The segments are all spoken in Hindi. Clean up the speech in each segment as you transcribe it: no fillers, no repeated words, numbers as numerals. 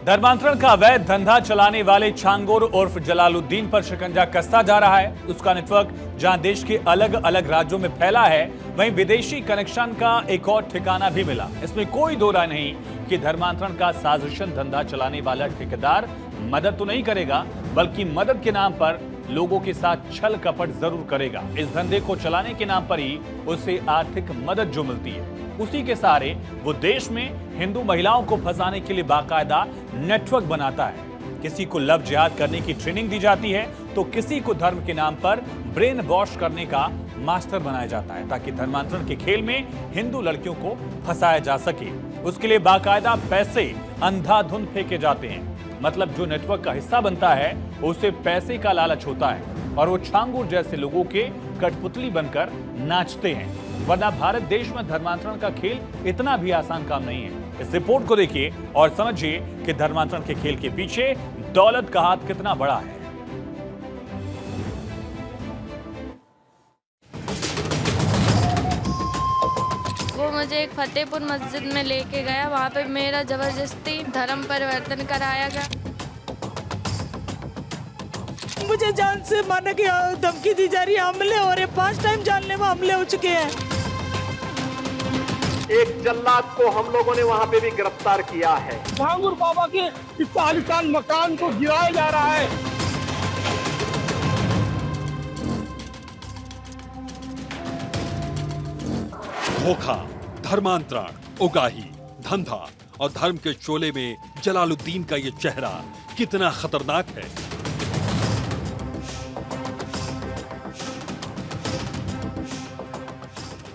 धर्मांतरण का अवैध धंधा चलाने वाले छांगुर उर्फ जलालुद्दीन पर शिकंजा कसता जा रहा है। उसका नेटवर्क जहां देश के अलग अलग राज्यों में फैला है, वहीं विदेशी कनेक्शन का एक और ठिकाना भी मिला। इसमें कोई दो राय नहीं कि धर्मांतरण का साजिशन धंधा चलाने वाला ठेकेदार मदद तो नहीं करेगा, बल्कि मदद के नाम पर लोगों के साथ छल कपट जरूर करेगा। इस धंधे को चलाने के नाम पर ही उसे आर्थिक मदद जो मिलती है, उसी के सहारे वो देश में हिंदू महिलाओं को फंसाने के लिए बाकायदा नेटवर्क बनाता है। किसी को लव जिहाद करने की ट्रेनिंग दी जाती है, तो किसी को धर्म के नाम पर ब्रेन वॉश करने का मास्टर बनाया जाता है, ताकि धर्मांतरण के खेल में हिंदू लड़कियों को फंसाया जा सके। उसके लिए बाकायदा पैसे अंधाधुंध फेंके जाते हैं। मतलब जो नेटवर्क का हिस्सा बनता है, उसे पैसे का लालच होता है और वो छांगुर जैसे लोगों के कठपुतली बनकर नाचते हैं। वरना भारत देश में धर्मांतरण का खेल इतना भी आसान काम नहीं है। इस रिपोर्ट को देखिए और समझिए कि धर्मांतरण के खेल के पीछे दौलत का हाथ कितना बड़ा है। वो मुझे एक फतेहपुर मस्जिद में लेके गया, वहाँ पे मेरा जबरदस्ती धर्म परिवर्तन कराया गया। मुझे जान से मारने की धमकी दी जा रही है, हमले हो रहे, 5 टाइम जानलेवा हमले हो चुके हैं। एक जल्लाद को हम लोगों ने वहाँ पे भी गिरफ्तार किया है। छांगुर बाबा के इस आलीशान मकान को गिराया जा रहा है। धोखा, धर्मांतरण, उगाही, धंधा और धर्म के शोले में जलालुद्दीन का ये चेहरा कितना खतरनाक है।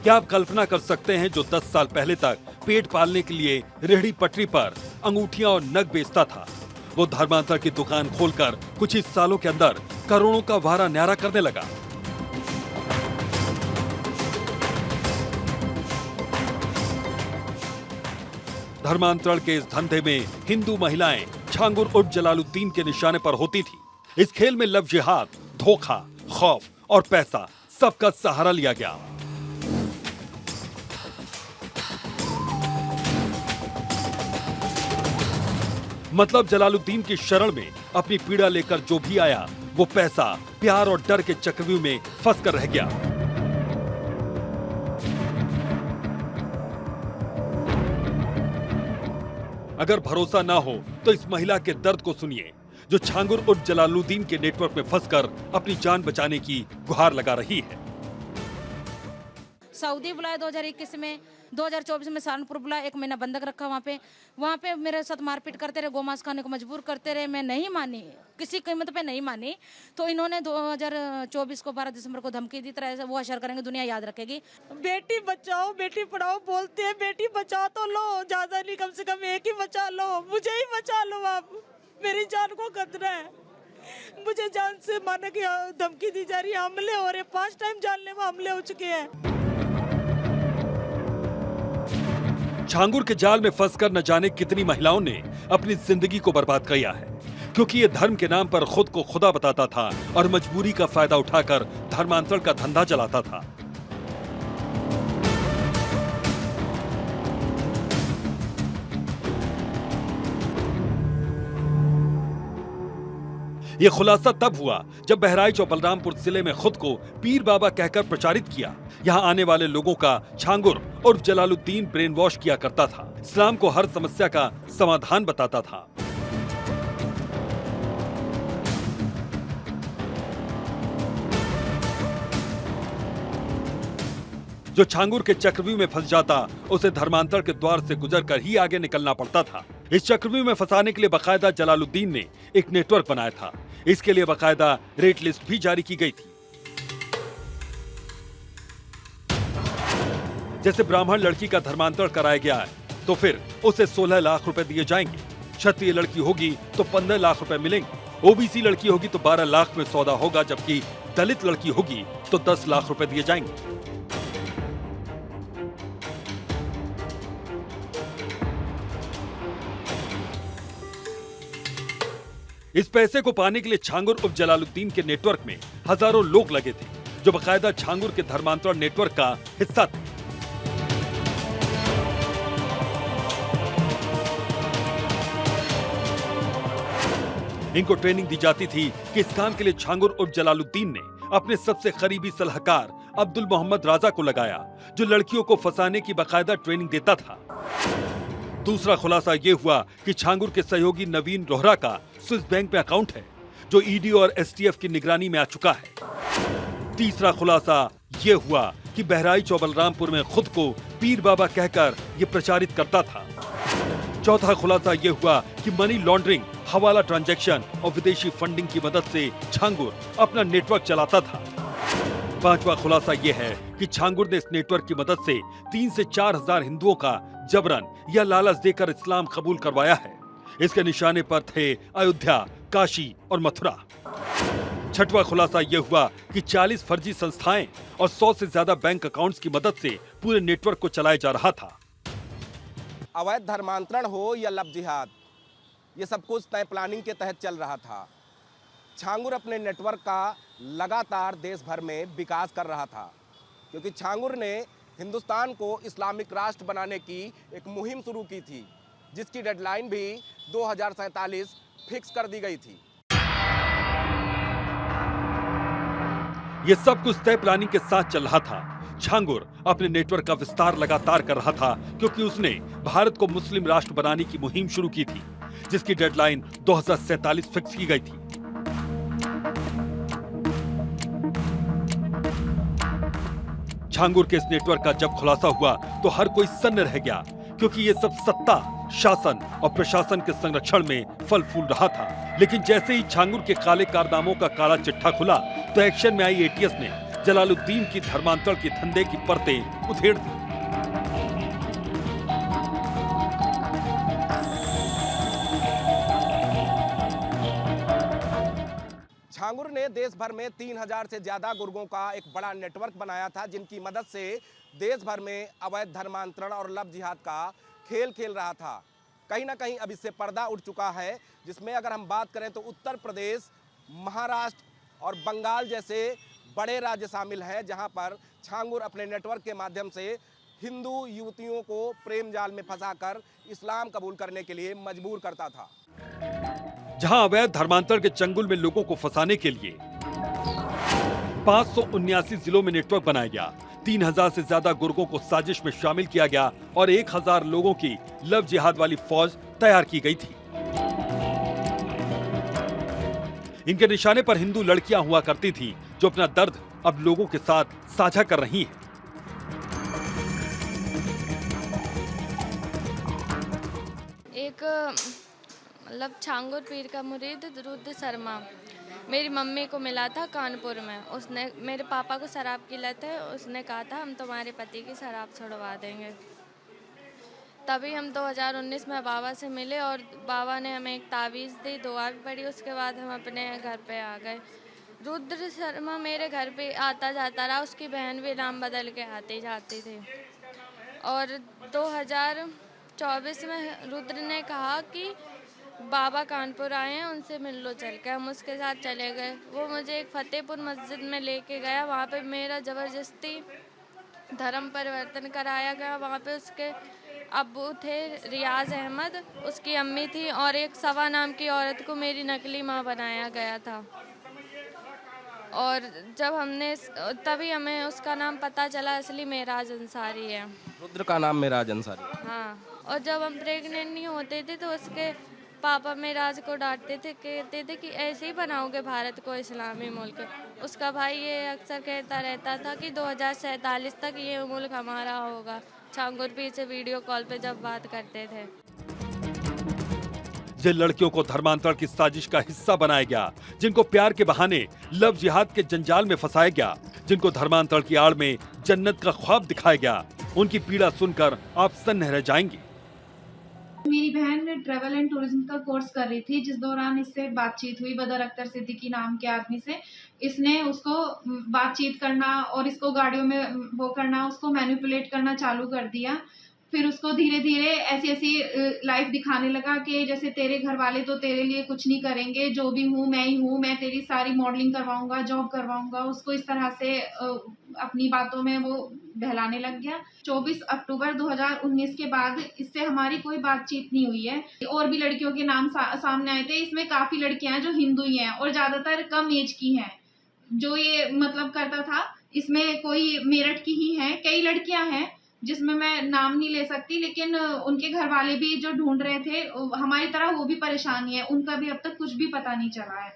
क्या आप कल्पना कर सकते हैं, जो 10 साल पहले तक पेट पालने के लिए रेहड़ी पटरी पर अंगूठियां और नग बेचता था, वो धर्मांतरण की दुकान खोलकर कुछ ही सालों के अंदर करोड़ों का वारा न्यारा करने लगा। धर्मांतरण के इस धंधे में हिंदू महिलाएं छांगुर उर्फ जलालुद्दीन के निशाने पर होती थी। इस खेल में लव जिहाद, धोखा, खौफ और पैसा सबका सहारा लिया गया। मतलब जलालुद्दीन की शरण में अपनी पीड़ा लेकर जो भी आया, वो पैसा, प्यार और डर के चक्रव्यूह में फंस कर रह गया। अगर भरोसा ना हो तो इस महिला के दर्द को सुनिए, जो छांगुर उर्फ जलालुद्दीन के नेटवर्क में फंसकर अपनी जान बचाने की गुहार लगा रही है। सऊदी बुलाया 2021 में, 2024 में सहारनपुर बुलाया, 1 महीना बंधक रखा वहाँ पे मेरे साथ मारपीट करते रहे, गोमांस खाने को मजबूर करते रहे। मैं नहीं मानी, किसी कीमत पे नहीं मानी। तो इन्होंने 2024 को 12 दिसंबर को धमकी दी, तरह से वो अशर करेंगे, दुनिया याद रखेगी। बेटी बचाओ बेटी पढ़ाओ बोलते हैं, बेटी बचाओ तो लो, ज्यादा नहीं, कम से कम एक ही बचा लो, मुझे ही बचा लो। आप, मेरी जान को खतरा है, मुझे जान से मारने की धमकी दी जा रही है, हमले हो रहे, 5 टाइम जानलेवा हमले हो चुके हैं। छांगुर के जाल में फंसकर न जाने कितनी महिलाओं ने अपनी जिंदगी को बर्बाद किया है, क्योंकि ये धर्म के नाम पर खुद को खुदा बताता था और मजबूरी का फायदा उठाकर धर्मांतरण का धंधा चलाता था। यह खुलासा तब हुआ जब बहराइच और बलरामपुर जिले में खुद को पीर बाबा कहकर प्रचारित किया। यहाँ आने वाले लोगों का छांगुर उर्फ जलालुद्दीन ब्रेन वॉश किया करता था, इस्लाम को हर समस्या का समाधान बताता था। जो छांगुर के चक्रव्यूह में फंस जाता, उसे धर्मांतरण के द्वार से गुजरकर ही आगे निकलना पड़ता था। इस चक्रव्यूह में फंसाने के लिए बाकायदा जलालुद्दीन ने एक नेटवर्क बनाया था। इसके लिए बाकायदा रेट लिस्ट भी जारी की गई थी। जैसे ब्राह्मण लड़की का धर्मांतरण कराया गया है, तो फिर उसे 16 लाख रुपए दिए जाएंगे। क्षत्रिय लड़की होगी तो 15 लाख रुपए मिलेंगे। ओबीसी लड़की होगी तो 12 लाख में सौदा होगा, जबकि दलित लड़की होगी तो 10 लाख रुपए दिए जाएंगे। इस पैसे को पाने के लिए छांगुर उर्फ जलालुद्दीन के नेटवर्क में हजारों लोग लगे थे, जो बाकायदा छांगुर के धर्मांतरण नेटवर्क का हिस्सा थे। इनको ट्रेनिंग दी जाती थी कि इस काम के लिए छांगुर उर्फ जलालुद्दीन ने अपने सबसे करीबी सलाहकार अब्दुल मोहम्मद राजा को लगाया, जो लड़कियों को फंसाने की बाकायदा ट्रेनिंग देता था। दूसरा खुलासा यह हुआ कि छांगुर के सहयोगी नवीन रोहरा का स्विस बैंक में अकाउंट है, जो ईडी और एसटीएफ की निगरानी में आ चुका है। तीसरा खुलासा यह हुआ कि बहराइच और बलरामपुर में खुद को पीर बाबा कहकर यह प्रचारित करता था। चौथा खुलासा यह हुआ कि मनी लॉन्ड्रिंग, हवाला ट्रांजैक्शन और विदेशी फंडिंग की मदद से छांगुर अपना नेटवर्क चलाता था। पांचवा खुलासा यह है कि छांगुर ने इस नेटवर्क की मदद से 3 से 4 हजार हिंदुओं का जबरन या लालच देकर इस्लाम कबूल करवाया है। इसके निशाने पर थे अयोध्या, काशी और मथुरा। छठवां खुलासा यह हुआ कि 40 फर्जी संस्थाएं और 100 से ज्यादा बैंक अकाउंट्स की मदद से पूरे नेटवर्क को चलाया जा रहा था। अवैध धर्मांतरण हो या लव जिहाद, ये सब कुछ तय प्लानिंग के तहत चल रहा था। छांगुर अपने नेटवर्क का लगातार देश भर में विकास कर रहा था, क्योंकि छांगुर ने हिंदुस्तान को इस्लामिक राष्ट्र बनाने की एक मुहिम शुरू की थी, जिसकी डेडलाइन भी 2047 फिक्स कर दी गई थी। ये सब कुछ तय प्लानिंग के साथ चल रहा था। छांगुर अपने नेटवर्क का विस्तार लगातार कर रहा था, क्योंकि उसने भारत को मुस्लिम राष्ट्र बनाने की मुहिम शुरू की थी, जिसकी डेडलाइन 2047 फिक्स की गई थी। छांगुर के इस नेटवर्क का जब खुलासा हुआ तो हर कोई सन्न रह गया, क्योंकि ये सब सत्ता, शासन और प्रशासन के संरक्षण में फल फूल रहा था। लेकिन जैसे ही छांगुर के काले कारनामों का काला चिट्ठा खुला, तो एक्शन में आई एटीएस ने जलालुद्दीन की धर्मांतरण के धंधे की परतें उधेड़ दी। छांगुर ने देश भर में 3000 से ज्यादा गुर्गों का एक बड़ा नेटवर्क बनाया था, जिनकी मदद से देश भर में अवैध धर्मांतरण और लव जिहाद का खेल खेल रहा था। कहीं ना कहीं अब इससे पर्दा उठ चुका है, जिसमें अगर हम बात करें तो उत्तर प्रदेश, महाराष्ट्र और बंगाल जैसे बड़े राज्य शामिल हैं, जहां पर छांगुर अपने नेटवर्क के माध्यम से हिंदू युवतियों को प्रेम जाल में फंसाकर इस्लाम कबूल करने के लिए मजबूर करता था। जहां अवैध धर्मांतरण के चंगुल में लोगों को फंसाने के लिए 579 जिलों में नेटवर्क बनाया गया, 3000 से ज्यादा गुर्गों को साजिश में शामिल किया गया और 1000 लोगों की लव जिहाद वाली फौज तैयार की गई थी। इनके निशाने पर हिंदू लड़कियां हुआ करती थीं, जो अपना दर्द अब लोगों के साथ साझा कर रही हैं। एक मतलब छांगुर पीर का मुरीद रुद्र शर्मा मेरी मम्मी को मिला था कानपुर में। उसने मेरे पापा को शराब की लत है, उसने कहा था हम तुम्हारे पति की शराब छुड़वा देंगे। तभी हम 2019 में बाबा से मिले और बाबा ने हमें एक तावीज़ दी, दुआ भी पड़ी। उसके बाद हम अपने घर पे आ गए। रुद्र शर्मा मेरे घर पे आता जाता रहा, उसकी बहन भी नाम बदल के आती जाती थी। और 2024 में रुद्र ने कहा कि बाबा कानपुर आए हैं, उनसे मिल लो चल के। हम उसके साथ चले गए। वो मुझे एक फतेहपुर मस्जिद में लेके गया। वहाँ पे मेरा ज़बरदस्ती धर्म परिवर्तन कराया गया। वहाँ पे उसके अब्बू थे रियाज अहमद, उसकी अम्मी थी और एक सवा नाम की औरत को मेरी नकली माँ बनाया गया था। और जब हमने तभी हमें उसका नाम पता चला, असली मेराज अंसारी है। रुद्र का नाम मेराज अंसारी। हाँ, और जब हम प्रेग्नेंट नहीं होते थे तो उसके पापा मेराज को डांटते थे, कहते थे कि ऐसे ही बनाओगे भारत को इस्लामी मुल्क। उसका भाई ये अक्सर कहता रहता था कि 2047 तक ये मुल्क हमारा होगा। छांगुर पीर से वीडियो कॉल पे जब बात करते थे। जिन लड़कियों को धर्मांतरण की साजिश का हिस्सा बनाया गया, जिनको प्यार के बहाने लव जिहाद के जंजाल में फंसाया गया, जिनको धर्मांतरण की आड़ में जन्नत का ख्वाब दिखाया गया, उनकी पीड़ा सुनकर आप सन्न रह जाएंगे। मेरी बहन ट्रैवल एंड टूरिज्म का कोर्स कर रही थी, जिस दौरान इससे बातचीत हुई बदर अख्तर सिद्दीकी नाम के आदमी से। इसने उसको बातचीत करना और इसको गाड़ियों में वो करना, उसको मैनिपुलेट करना चालू कर दिया। फिर उसको धीरे धीरे ऐसी ऐसी लाइफ दिखाने लगा कि जैसे तेरे घर वाले तो तेरे लिए कुछ नहीं करेंगे, जो भी हूँ मैं ही हूँ, मैं तेरी सारी मॉडलिंग करवाऊंगा, जॉब करवाऊंगा। उसको इस तरह से अपनी बातों में वो बहलाने लग गया। 24 अक्टूबर 2019 के बाद इससे हमारी कोई बातचीत नहीं हुई है। और भी लड़कियों के नाम सामने आए थे, इसमें काफ़ी लड़कियां हैं जो हिंदू ही हैं और ज़्यादातर कम एज की हैं। जो ये मतलब करता था, इसमें कोई मेरठ की ही हैं, कई लड़कियां हैं जिसमें मैं नाम नहीं ले सकती, लेकिन उनके घर वाले भी जो ढूंढ रहे थे, हमारी तरह वो भी परेशानी है, उनका भी अब तक कुछ भी पता नहीं चला है।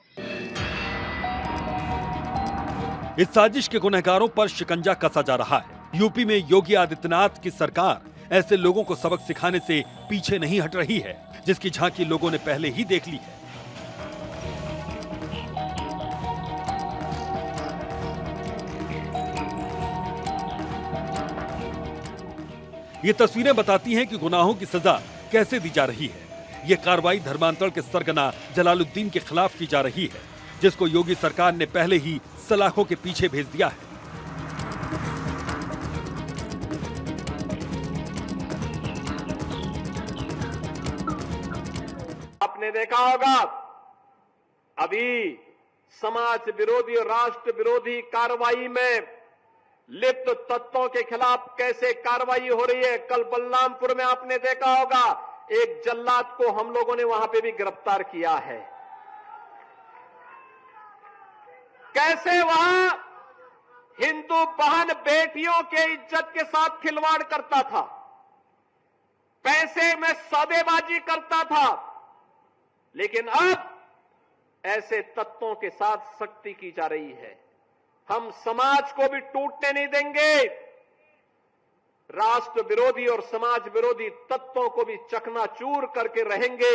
इस साजिश के गुनहगारों पर शिकंजा कसा जा रहा है। यूपी में योगी आदित्यनाथ की सरकार ऐसे लोगों को सबक सिखाने से पीछे नहीं हट रही है, जिसकी झांकी लोगों ने पहले ही देख ली है। ये तस्वीरें बताती हैं कि गुनाहों की सजा कैसे दी जा रही है। ये कार्रवाई धर्मांतरण के सरगना जलालुद्दीन के खिलाफ की जा रही है, जिसको योगी सरकार ने पहले ही सलाखों के पीछे भेज दिया है। आपने देखा होगा अभी समाज विरोधी और राष्ट्र विरोधी कार्रवाई में लिप्त तत्वों के खिलाफ कैसे कार्रवाई हो रही है। कल बलरामपुर में आपने देखा होगा एक जल्लाद को हम लोगों ने वहां पे भी गिरफ्तार किया है। कैसे वहां हिंदू बहन बेटियों के इज्जत के साथ खिलवाड़ करता था, पैसे में सौदेबाजी करता था, लेकिन अब ऐसे तत्वों के साथ सख्ती की जा रही है। हम समाज को भी टूटने नहीं देंगे, राष्ट्र विरोधी और समाज विरोधी तत्वों को भी चकनाचूर करके रहेंगे।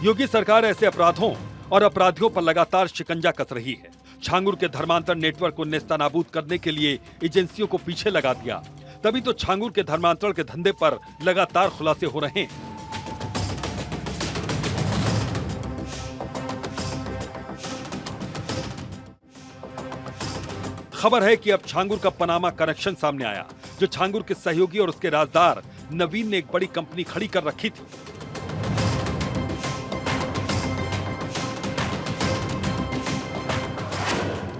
योगी सरकार ऐसे अपराधों और अपराधियों पर लगातार शिकंजा कस रही है। छांगुर के धर्मांतरण नेटवर्क को नेस्तनाबूद करने के लिए एजेंसियों को पीछे लगा दिया, तभी तो छांगुर के धर्मांतरण के धंधे पर लगातार खुलासे हो रहे हैं। खबर है कि अब छांगुर का पनामा कनेक्शन सामने आया, जो छांगुर के सहयोगी और उसके राजदार नवीन ने एक बड़ी कंपनी खड़ी कर रखी थी।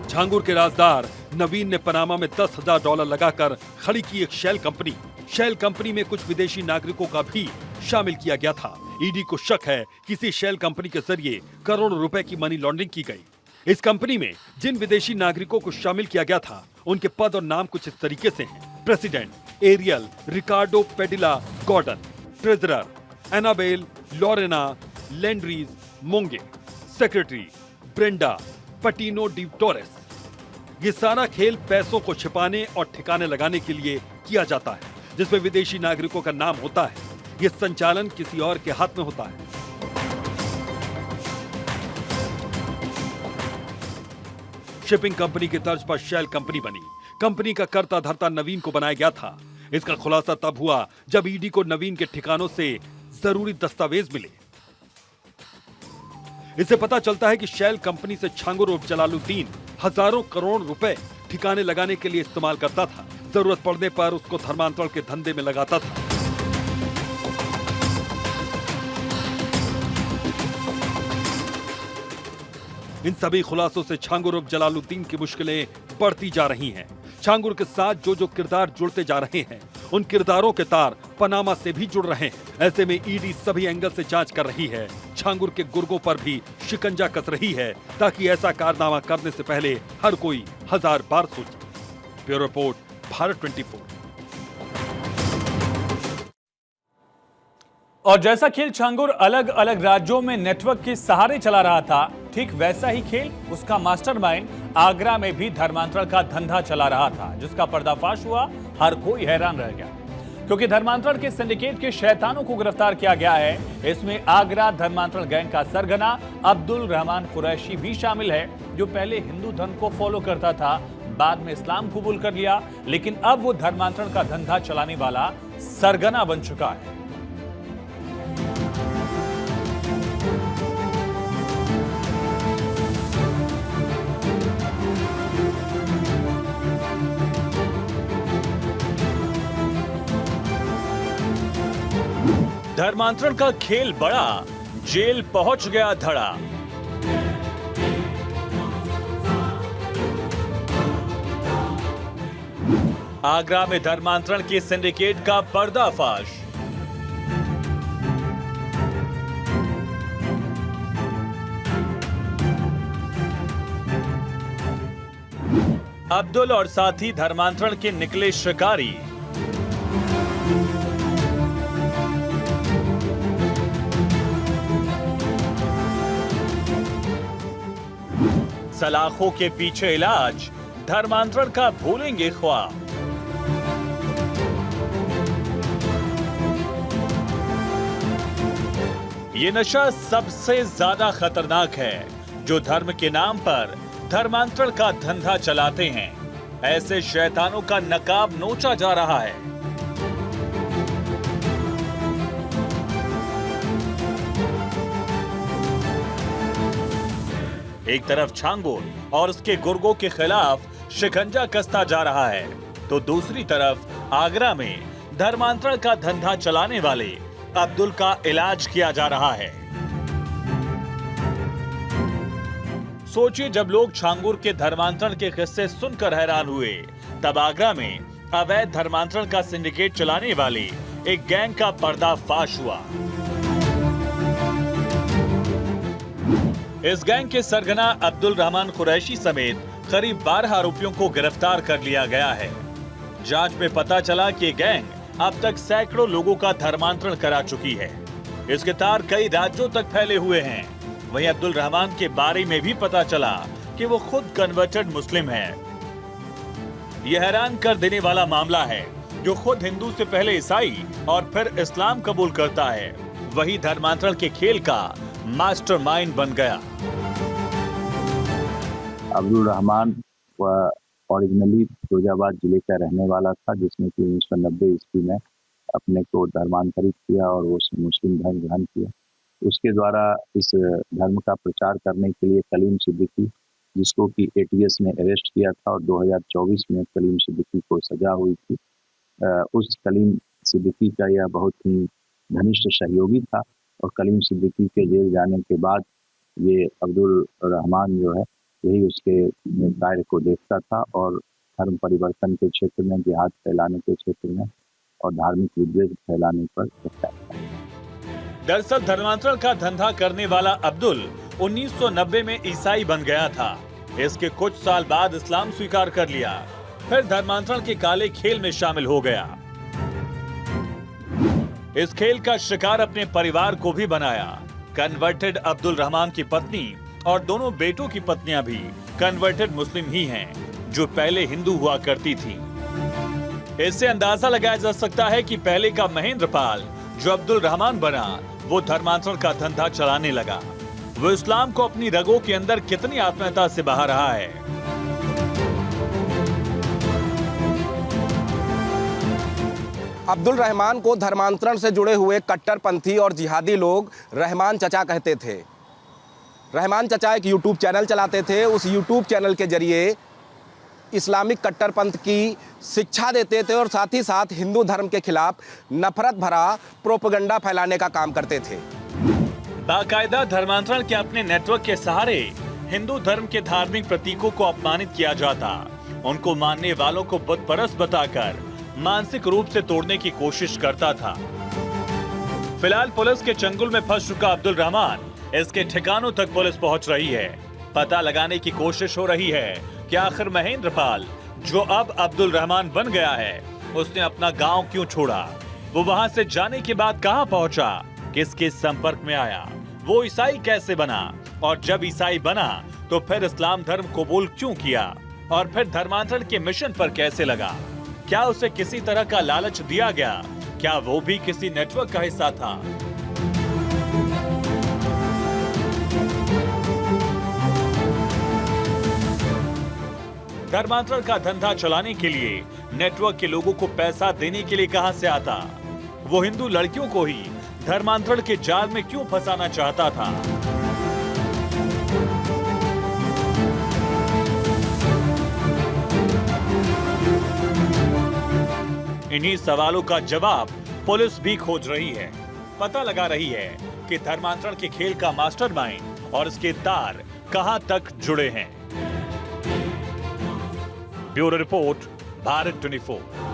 छांगुर के राजदार नवीन ने पनामा में $10,000 लगाकर खड़ी की एक शेल कंपनी। शेल कंपनी में कुछ विदेशी नागरिकों का भी शामिल किया गया था। ईडी को शक है कि इसी शेल कंपनी के जरिए करोड़ों रुपए की मनी लॉन्ड्रिंग की गई। इस कंपनी में जिन विदेशी नागरिकों को शामिल किया गया था, उनके पद और नाम कुछ इस तरीके से हैं: president Ariel Ricardo Padilla Gordon, treasurer Anabel Lorena Landries Monge, secretary Brenda Patino de Torres. ये सारा खेल पैसों को छिपाने और ठिकाने लगाने के लिए किया जाता है, जिसमें विदेशी नागरिकों का नाम होता है। ये संचालन किसी और के हाथ में होता है। शिपिंग कंपनी की तर्ज पर शेल कंपनी बनी। कंपनी का कर्ता धर्ता नवीन को बनाया गया था। इसका खुलासा तब हुआ जब ईडी को नवीन के ठिकानों से जरूरी दस्तावेज मिले। इससे पता चलता है कि शेल कंपनी से छांगुर उर्फ जलालुद्दीन हजारों करोड़ रुपए ठिकाने लगाने के लिए इस्तेमाल करता था। जरूरत पड़ने पर उसको धर्मांतरण के धंधे में लगाता था। इन सभी खुलासों से छांगुर उर्फ जलालुद्दीन की मुश्किलें बढ़ती जा रही हैं। छांगुर के साथ जो किरदार जुड़ते जा रहे हैं, उन किरदारों के तार पनामा से भी जुड़ रहे हैं। ऐसे में ईडी सभी एंगल से जांच कर रही है। छांगुर के गुर्गों पर भी शिकंजा कस रही है, ताकि ऐसा कारनामा करने से पहले हर कोई 1000 बार सोचे। Bureau report, Bharat 24। और जैसा खेल छांगुर अलग अलग राज्यों में नेटवर्क के सहारे चला रहा था, ठीक वैसा ही खेल उसका मास्टरमाइंड आगरा में भी धर्मांतरण का धंधा चला रहा था, जिसका पर्दाफाश हुआ। हर कोई हैरान रह गया, क्योंकि धर्मांतरण के सिंडिकेट के शैतानों को गिरफ्तार किया गया है। इसमें आगरा धर्मांतरण गैंग का सरगना अब्दुल रहमान कुरैशी भी शामिल है, जो पहले हिंदू धर्म को फॉलो करता था, बाद में इस्लाम कबूल कर लिया, लेकिन अब वो धर्मांतरण का धंधा चलाने वाला सरगना बन चुका है। धर्मांतरण का खेल बड़ा, जेल पहुंच गया धड़ा। आगरा में धर्मांतरण के सिंडिकेट का पर्दाफाश। अब्दुल और साथी धर्मांतरण के निकले शिकारी। सलाखों के पीछे इलाज, धर्मांतरण का भूलेंगे ख्वाब। ये नशा सबसे ज्यादा खतरनाक है जो धर्म के नाम पर धर्मांतरण का धंधा चलाते हैं। ऐसे शैतानों का नकाब नोचा जा रहा है। एक तरफ छांगोर और उसके गुर्गों के खिलाफ शिकंजा कसता जा रहा है, तो दूसरी तरफ आगरा में धर्मांतरण का धंधा चलाने वाले अब्दुल का इलाज किया जा रहा है। सोचिए, जब लोग छांगुर के धर्मांतरण के किस्से सुनकर हैरान हुए, तब आगरा में अवैध धर्मांतरण का सिंडिकेट चलाने वाले एक गैंग का पर्दाफाश हुआ। इस गैंग के सरगना अब्दुल रहमान कुरैशी समेत करीब 12 आरोपियों को गिरफ्तार कर लिया गया है। जांच में पता चला कि गैंग अब तक सैकड़ों लोगों का धर्मांतरण करा चुकी है। इसके तार कई राज्यों तक फैले हुए हैं। वहीं अब्दुल रहमान के बारे में भी पता चला कि वो खुद कन्वर्टेड मुस्लिम है। यह हैरान कर देने वाला मामला है, जो खुद हिंदू से पहले ईसाई और फिर इस्लाम कबूल करता है, वही धर्मांतरण के खेल का मास्टरमाइंड बन गया। अब्दुल रहमान ओरिजिनली फिरोजाबाद जिले का रहने वाला था, जिसने कि 1990 ईस्वी में अपने को धर्मांतरित किया और वो मुस्लिम धर्म ग्रहण किया। उसके द्वारा इस धर्म का प्रचार करने के लिए कलीम सिद्दीकी, जिसको कि एटीएस ने अरेस्ट किया था और 2024 में कलीम सिद्दीकी को सजा हुई थी, उस कलीम सिद्दीकी का यह बहुत ही घनिष्ठ सहयोगी था। और कलीम सिद्दीकी के जेल जाने के बाद ये अब्दुल रहमान जो है, यही उसके कार्य को देखता था और धर्म परिवर्तन के क्षेत्र में, जिहाद फैलाने के क्षेत्र में और धार्मिक विद्वेष फैलाने पर देखता था। दरअसल धर्मांतरण का धंधा करने वाला अब्दुल 1990 में ईसाई बन गया था। इसके कुछ साल बाद इस्लाम स्वीकार कर लिया, फिर धर्मांतरण के काले खेल में शामिल हो गया। इस खेल का शिकार अपने परिवार को भी बनाया। कन्वर्टेड अब्दुल रहमान की पत्नी और दोनों बेटों की पत्नियां भी कन्वर्टेड मुस्लिम ही हैं, जो पहले हिंदू हुआ करती थी। इससे अंदाजा लगाया जा सकता है कि पहले का महेंद्र पाल जो अब्दुल रहमान बना, वो धर्मांतरण का धंधा चलाने लगा। वो इस्लाम को अपनी रगों के अंदर कितनी आत्मीयता से बहा रहा है। अब्दुल रहमान को धर्मांतरण से जुड़े हुए कट्टरपंथी और जिहादी लोग रहमान चचा कहते थे। रहमान चचा एक यूट्यूब चैनल चलाते थे। उस यूट्यूब चैनल के जरिए इस्लामिक कट्टरपंथ की शिक्षा देते थे और साथ ही साथ हिंदू धर्म के खिलाफ नफरत भरा प्रोपेगेंडा फैलाने का काम करते थे। बाकायदा धर्मांतरण के अपने नेटवर्क के सहारे हिंदू धर्म के धार्मिक प्रतीकों को अपमानित किया जाता, उनको मानने वालों को बुतपरस्त बताकर मानसिक रूप से तोड़ने की कोशिश करता था। फिलहाल पुलिस के चंगुल में फंस चुका अब्दुल रहमान, इसके ठिकानों तक पुलिस पहुंच रही है। पता लगाने की कोशिश हो रही है कि आखिर महेंद्र पाल, जो अब अब्दुल रहमान बन गया है, उसने अपना गांव क्यों छोड़ा, वो वहां से जाने के बाद कहां पहुंचा, किसके संपर्क में आया, वो ईसाई कैसे बना, और जब ईसाई बना तो फिर इस्लाम धर्म कबूल क्यों किया, और फिर धर्मांतरण के मिशन पर कैसे लगा। क्या उसे किसी तरह का लालच दिया गया? क्या वो भी किसी नेटवर्क का हिस्सा था? धर्मांतरण का धंधा चलाने के लिए नेटवर्क के लोगों को पैसा देने के लिए कहां से आता? वो हिंदू लड़कियों को ही धर्मांतरण के जाल में क्यों फंसाना चाहता था? इन्हीं सवालों का जवाब पुलिस भी खोज रही है। पता लगा रही है कि धर्मांतरण के खेल का मास्टरमाइंड और इसके तार कहां तक जुड़े हैं। Bureau report, Bharat 24।